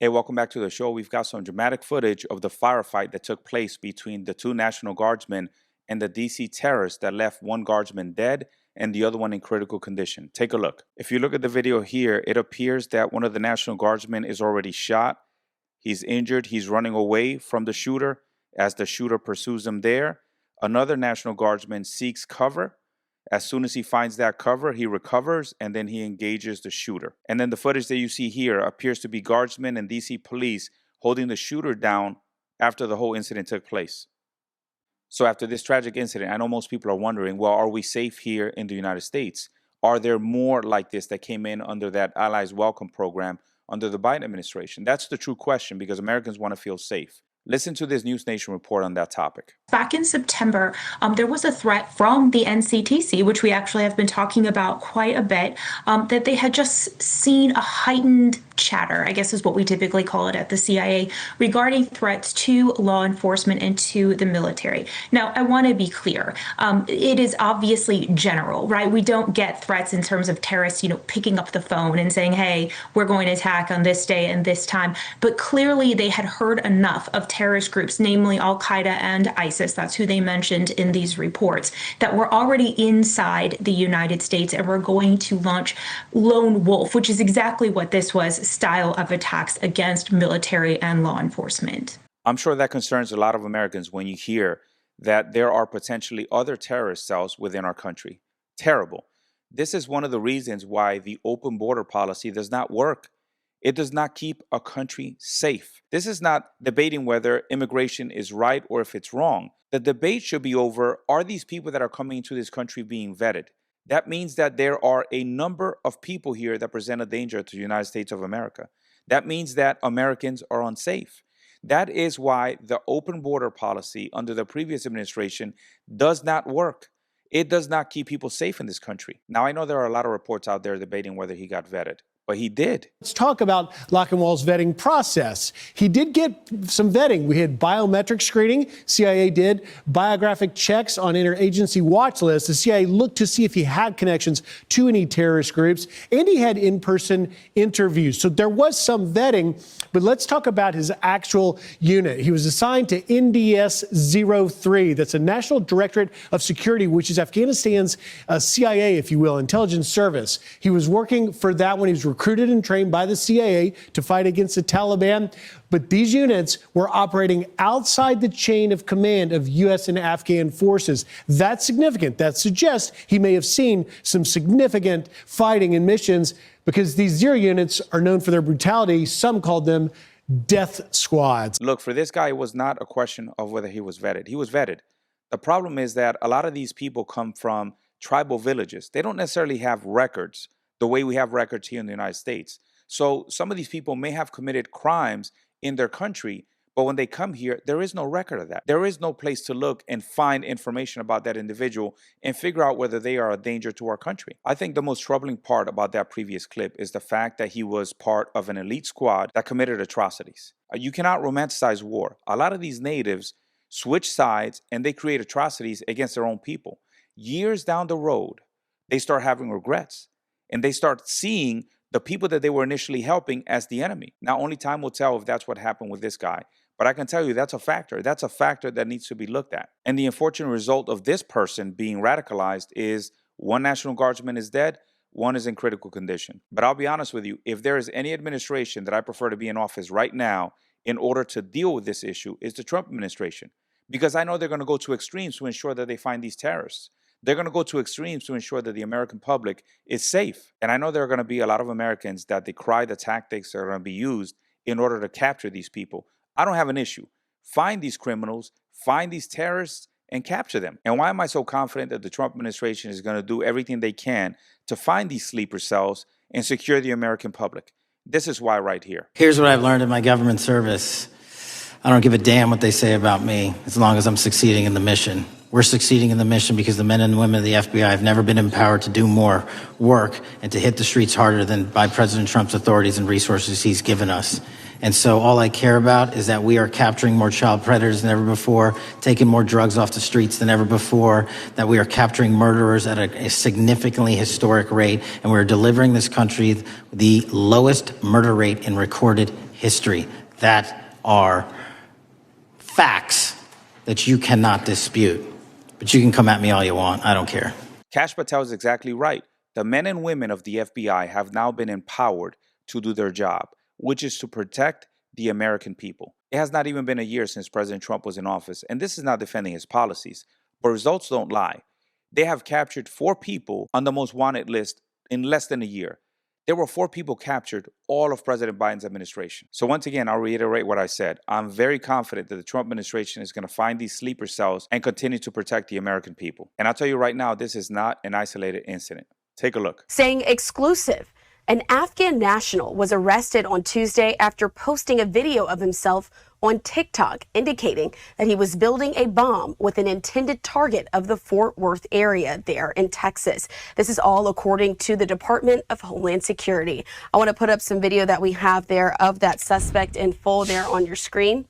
Hey, welcome back to the show. We've got some dramatic footage of the firefight that took place between the two National Guardsmen and the DC terrorists that left one guardsman dead and the other one in critical condition. Take a look. If you look at the video here, it appears that one of the National Guardsmen is already shot. He's injured. He's running away from the shooter as the shooter pursues him there. Another National Guardsman seeks cover. As soon as he finds that cover, he recovers and then he engages the shooter. And then the footage that you see here appears to be guardsmen and DC police holding the shooter down after the whole incident took place. So after this tragic incident, I know most people are wondering, well, are we safe here in the United States? Are there more like this that came in under that Allies Welcome program under the Biden administration? That's the true question, because Americans want to feel safe. Listen to this News Nation report on that topic. Back in September, there was a threat from the NCTC, which we actually have been talking about quite a bit, that they had just seen a heightened chatter, I guess is what we typically call it at the CIA, regarding threats to law enforcement and to the military. Now, I want to be clear. It is obviously general, right? We don't get threats in terms of terrorists, picking up the phone and saying, hey, we're going to attack on this day and this time. But clearly they had heard enough of terrorist groups, namely Al-Qaeda and ISIS, that's who they mentioned in these reports, that were already inside the United States and were going to launch lone wolf, which is exactly what this was, style of attacks against military and law enforcement. I'm sure that concerns a lot of Americans when you hear that there are potentially other terrorist cells within our country. Terrible. This is one of the reasons why the open border policy does not work. It does not keep a country safe. This is not debating whether immigration is right or if it's wrong. The debate should be over, are these people that are coming into this country being vetted? That means that there are a number of people here that present a danger to the United States of America. That means that Americans are unsafe. That is why the open border policy under the previous administration does not work. It does not keep people safe in this country. Now, I know there are a lot of reports out there debating whether he got vetted. But he did. Let's talk about Lochinwall's vetting process. He did get some vetting. We had biometric screening, CIA did, biographic checks on interagency watch lists. The CIA looked to see if he had connections to any terrorist groups, and he had in-person interviews. So there was some vetting, but let's talk about his actual unit. He was assigned to NDS-03. That's a National Directorate of Security, which is Afghanistan's CIA, if you will, intelligence service. He was working for that when he was recruited and trained by the CIA to fight against the Taliban. But these units were operating outside the chain of command of U.S. and Afghan forces. That's significant. That suggests he may have seen some significant fighting in missions, because these zero units are known for their brutality. Some called them death squads. Look, for this guy, it was not a question of whether he was vetted. He was vetted. The problem is that a lot of these people come from tribal villages. They don't necessarily have records the way we have records here in the United States. So some of these people may have committed crimes in their country, but when they come here, there is no record of that. There is no place to look and find information about that individual and figure out whether they are a danger to our country. I think the most troubling part about that previous clip is the fact that he was part of an elite squad that committed atrocities. You cannot romanticize war. A lot of these natives switch sides and they create atrocities against their own people. Years down the road, they start having regrets. And they start seeing the people that they were initially helping as the enemy. Now, only time will tell if that's what happened with this guy. But I can tell you that's a factor. That's a factor that needs to be looked at. And the unfortunate result of this person being radicalized is one National Guardsman is dead, one is in critical condition. But I'll be honest with you, if there is any administration that I prefer to be in office right now in order to deal with this issue, is the Trump administration. Because I know they're going to go to extremes to ensure that they find these terrorists. They're going to go to extremes to ensure that the American public is safe. And I know there are going to be a lot of Americans that decry the tactics that are going to be used in order to capture these people. I don't have an issue. Find these criminals, find these terrorists, and capture them. And why am I so confident that the Trump administration is going to do everything they can to find these sleeper cells and secure the American public? This is why right here. Here's what I've learned in my government service. I don't give a damn what they say about me as long as I'm succeeding in the mission. We're succeeding in the mission because the men and women of the FBI have never been empowered to do more work and to hit the streets harder than by President Trump's authorities and resources he's given us. And so all I care about is that we are capturing more child predators than ever before, taking more drugs off the streets than ever before, that we are capturing murderers at a significantly historic rate, and we're delivering this country the lowest murder rate in recorded history. That are facts that you cannot dispute. But you can come at me all you want. I don't care. Kash Patel is exactly right. The men and women of the FBI have now been empowered to do their job, which is to protect the American people. It has not even been a year since President Trump was in office, and this is not defending his policies, but results don't lie. They have captured 4 people on the most wanted list in less than a year. There were 4 people captured all of President Biden's administration. So once again, I'll reiterate what I said. I'm very confident that the Trump administration is going to find these sleeper cells and continue to protect the American people. And I'll tell you right now, this is not an isolated incident. Take a look. Saying exclusive. An Afghan national was arrested on Tuesday after posting a video of himself on TikTok indicating that he was building a bomb with an intended target of the Fort Worth area there in Texas. This is all according to the Department of Homeland Security. I want to put up some video that we have there of that suspect in full there on your screen.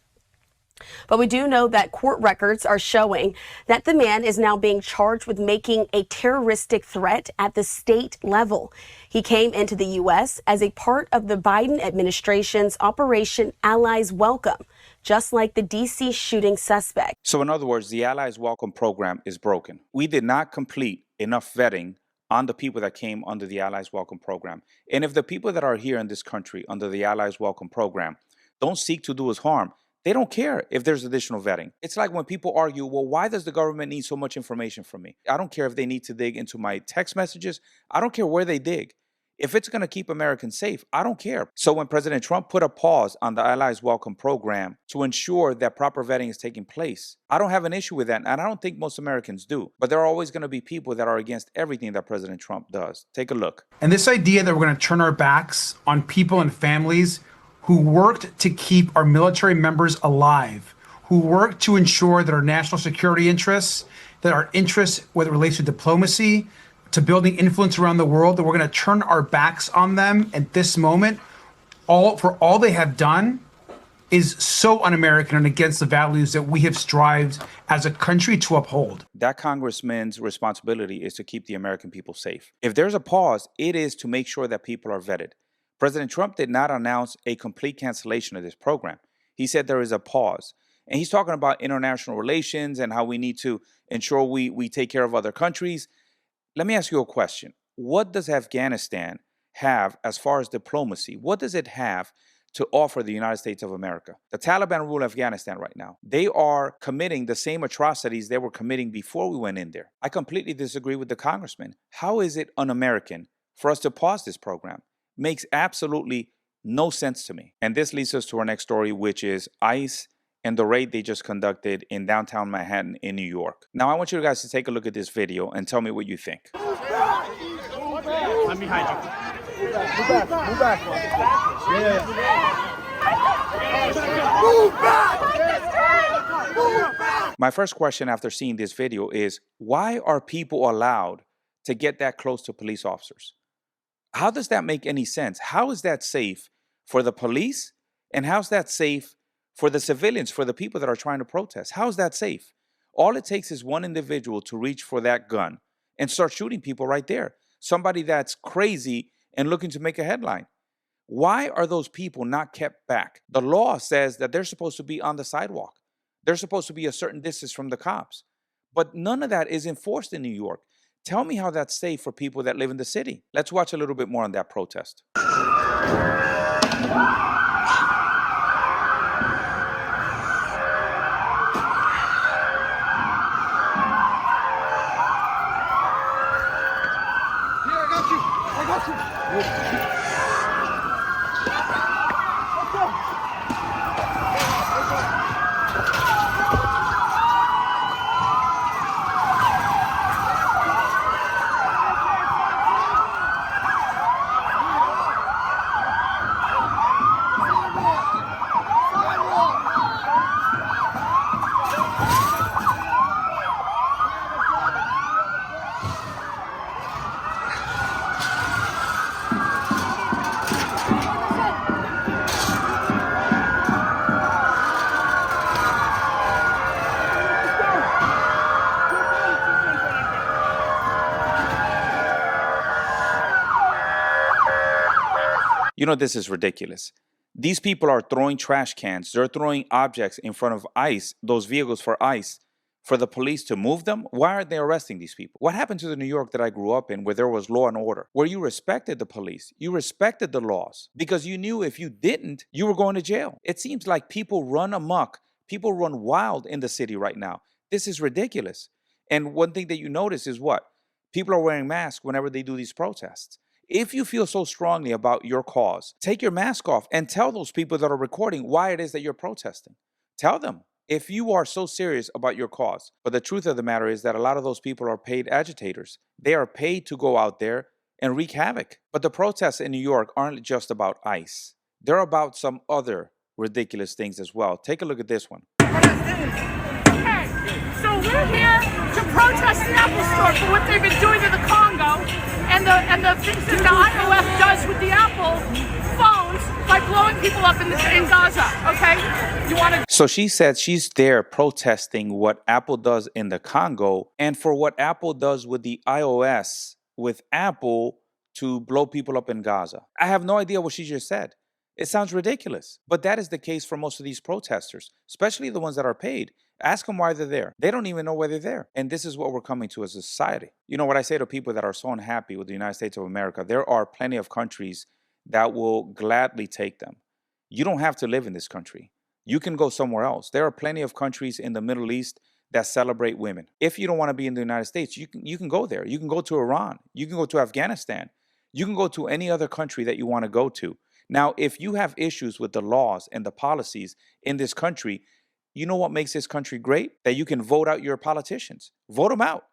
But we do know that court records are showing that the man is now being charged with making a terroristic threat at the state level. He came into the U.S. as a part of the Biden administration's Operation Allies Welcome, just like the D.C. shooting suspect. So in other words, the Allies Welcome program is broken. We did not complete enough vetting on the people that came under the Allies Welcome program. And if the people that are here in this country under the Allies Welcome program don't seek to do us harm, they don't care if there's additional vetting. It's like when people argue, well, why does the government need so much information from me? I don't care if they need to dig into my text messages. I don't care where they dig. If it's going to keep Americans safe, I don't care. So when President Trump put a pause on the Allies Welcome program to ensure that proper vetting is taking place, I don't have an issue with that, and I don't think most Americans do. But there are always going to be people that are against everything that President Trump does. Take a look. And this idea that we're going to turn our backs on people and families who worked to keep our military members alive, who worked to ensure that our national security interests, that our interests, whether it relates to diplomacy, to building influence around the world, that we're going to turn our backs on them at this moment, for all they have done is so un-American and against the values that we have strived as a country to uphold. That congressman's responsibility is to keep the American people safe. If there's a pause, it is to make sure that people are vetted. President Trump did not announce a complete cancellation of this program. He said there is a pause. And he's talking about international relations and how we need to ensure we take care of other countries. Let me ask you a question. What does Afghanistan have as far as diplomacy? What does it have to offer the United States of America? The Taliban rule Afghanistan right now. They are committing the same atrocities they were committing before we went in there. I completely disagree with the congressman. How is it un-American for us to pause this program? Makes absolutely no sense to me. And this leads us to our next story, which is ICE and the raid they just conducted in downtown Manhattan in New York. Now, I want you guys to take a look at this video and tell me what you think. I'm behind you. Move back. Move back. Move back. Move back. My first question after seeing this video is, why are people allowed to get that close to police officers? How does that make any sense? How is that safe for the police? And how's that safe for the civilians, for the people that are trying to protest? How is that safe? All it takes is one individual to reach for that gun and start shooting people right there. Somebody that's crazy and looking to make a headline. Why are those people not kept back? The law says that they're supposed to be on the sidewalk. They're supposed to be a certain distance from the cops. But none of that is enforced in New York. Tell me how that's safe for people that live in the city. Let's watch a little bit more on that protest. You know, this is ridiculous. These people are throwing trash cans. They're throwing objects in front of ICE, those vehicles for ICE, for the police to move them. Why aren't they arresting these people? What happened to the New York that I grew up in, where there was law and order, where you respected the police, you respected the laws, because you knew if you didn't, you were going to jail? It seems like people run amok, people run wild in the city right now. This is ridiculous. And one thing that you notice is what? People are wearing masks whenever they do these protests. If you feel so strongly about your cause, take your mask off and tell those people that are recording why it is that you're protesting. Tell them if you are so serious about your cause. But the truth of the matter is that a lot of those people are paid agitators. They are paid to go out there and wreak havoc. But the protests in New York aren't just about ICE. They're about some other ridiculous things as well. Take a look at this one. Okay, so we're here to protest the Apple Store for what they've been doing to the Congo and the things that the IOF does with the Apple phones by blowing people up in Gaza, okay? You want to... So she said she's there protesting what Apple does in the Congo and for what Apple does with the iOS, with Apple to blow people up in Gaza. I have no idea what she just said. It sounds ridiculous, but that is the case for most of these protesters, especially the ones that are paid. Ask them why they're there. They don't even know why they're there. And this is what we're coming to as a society. You know what I say to people that are so unhappy with the United States of America? There are plenty of countries that will gladly take them. You don't have to live in this country. You can go somewhere else. There are plenty of countries in the Middle East that celebrate women. If you don't want to be in the United States, you can go there. You can go to Iran. You can go to Afghanistan. You can go to any other country that you want to go to. Now, if you have issues with the laws and the policies in this country, you know what makes this country great? That you can vote out your politicians. Vote them out.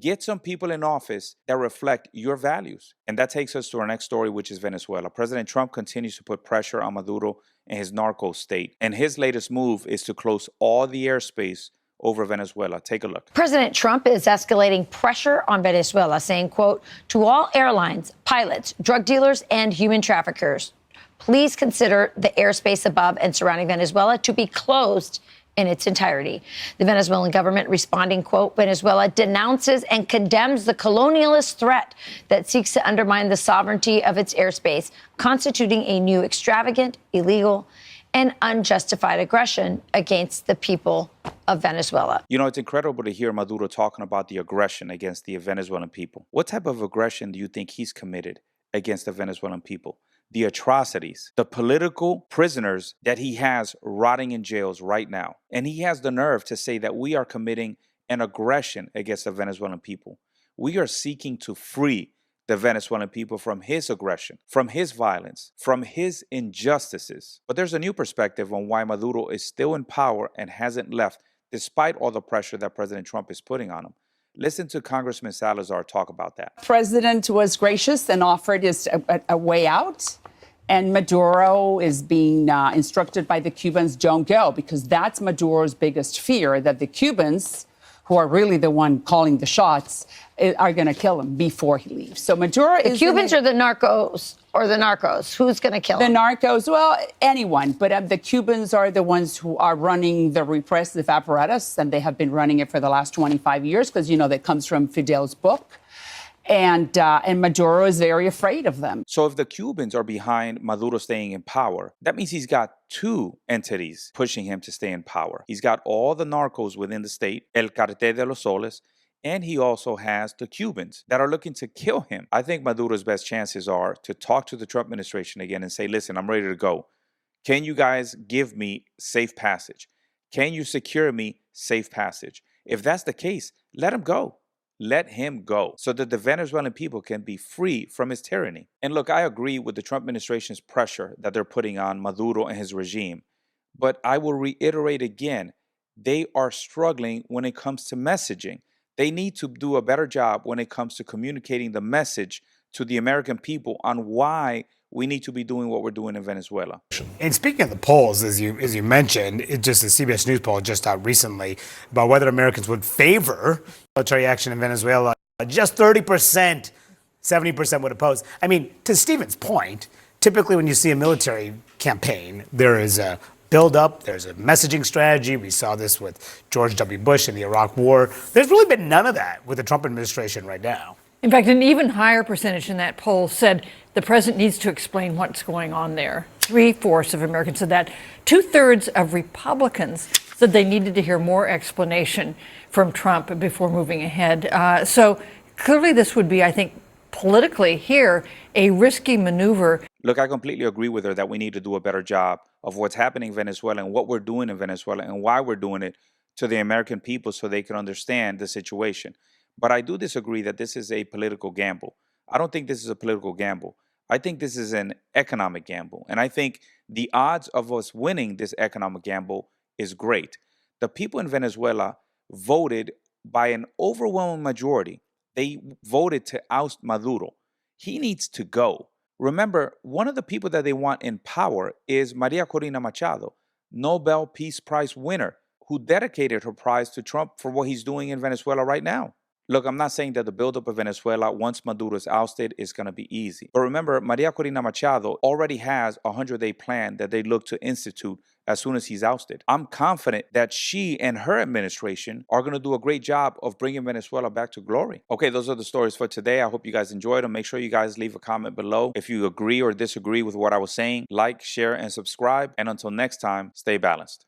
Get some people in office that reflect your values. And that takes us to our next story, which is Venezuela. President Trump continues to put pressure on Maduro and his narco state. And his latest move is to close all the airspace over Venezuela. Take a look. President Trump is escalating pressure on Venezuela, saying, quote, to all airlines, pilots, drug dealers, and human traffickers, please consider the airspace above and surrounding Venezuela to be closed in its entirety. The Venezuelan government responding, quote, Venezuela denounces and condemns the colonialist threat that seeks to undermine the sovereignty of its airspace, constituting a new extravagant, illegal, and unjustified aggression against the people of Venezuela. You know, it's incredible to hear Maduro talking about the aggression against the Venezuelan people. What type of aggression do you think he's committed against the Venezuelan people? The atrocities, the political prisoners that he has rotting in jails right now. And he has the nerve to say that we are committing an aggression against the Venezuelan people. We are seeking to free the Venezuelan people from his aggression, from his violence, from his injustices. But there's a new perspective on why Maduro is still in power and hasn't left, despite all the pressure that President Trump is putting on him. Listen to Congressman Salazar talk about that. President was gracious and offered a way out. And Maduro is being instructed by the Cubans, don't go, because that's Maduro's biggest fear, that the Cubans, who are really the one calling the shots, are going to kill him before he leaves. So Maduro is... The Cubans or the narcos? Or the narcos? Who's going to kill him? The narcos, well, anyone. But the Cubans are the ones who are running the repressive apparatus, and they have been running it for the last 25 years, because, you know, that comes from Fidel's book. And Maduro is very afraid of them. So if the Cubans are behind Maduro staying in power, that means he's got two entities pushing him to stay in power. He's got all the narcos within the state, El Cartel de los Soles, and he also has the Cubans that are looking to kill him. I think Maduro's best chances are to talk to the Trump administration again and say, listen, I'm ready to go. Can you guys give me safe passage? Can you secure me safe passage? If that's the case, let him go. Let him go so that the Venezuelan people can be free from his tyranny. And look, I agree with the Trump administration's pressure that they're putting on Maduro and his regime. But I will reiterate again, they are struggling when it comes to messaging. They need to do a better job when it comes to communicating the message to the American people on why we need to be doing what we're doing in Venezuela. And speaking of the polls, as you mentioned, it just a CBS News poll just out recently about whether Americans would favor military action in Venezuela. Just 30%, 70% would oppose. I mean, to Stephen's point, typically when you see a military campaign, there is a build-up, there's a messaging strategy. We saw this with George W. Bush in the Iraq War. There's really been none of that with the Trump administration right now. In fact, an even higher percentage in that poll said the president needs to explain what's going on there. 3/4 of Americans said that. 2/3 of Republicans said they needed to hear more explanation from Trump before moving ahead. So clearly this would be, I think, politically here, a risky maneuver. Look, I completely agree with her that we need to do a better job of what's happening in Venezuela and what we're doing in Venezuela and why we're doing it to the American people so they can understand the situation. But I do disagree that this is a political gamble. I don't think this is a political gamble. I think this is an economic gamble. And I think the odds of us winning this economic gamble is great. The people in Venezuela voted by an overwhelming majority. They voted to oust Maduro. He needs to go. Remember, one of the people that they want in power is Maria Corina Machado, Nobel Peace Prize winner, who dedicated her prize to Trump for what he's doing in Venezuela right now. Look, I'm not saying that the buildup of Venezuela, once Maduro is ousted, is going to be easy. But remember, Maria Corina Machado already has a 100-day plan that they look to institute as soon as he's ousted. I'm confident that she and her administration are going to do a great job of bringing Venezuela back to glory. Okay, those are the stories for today. I hope you guys enjoyed them. Make sure you guys leave a comment below if you agree or disagree with what I was saying. Like, share, and subscribe. And until next time, stay balanced.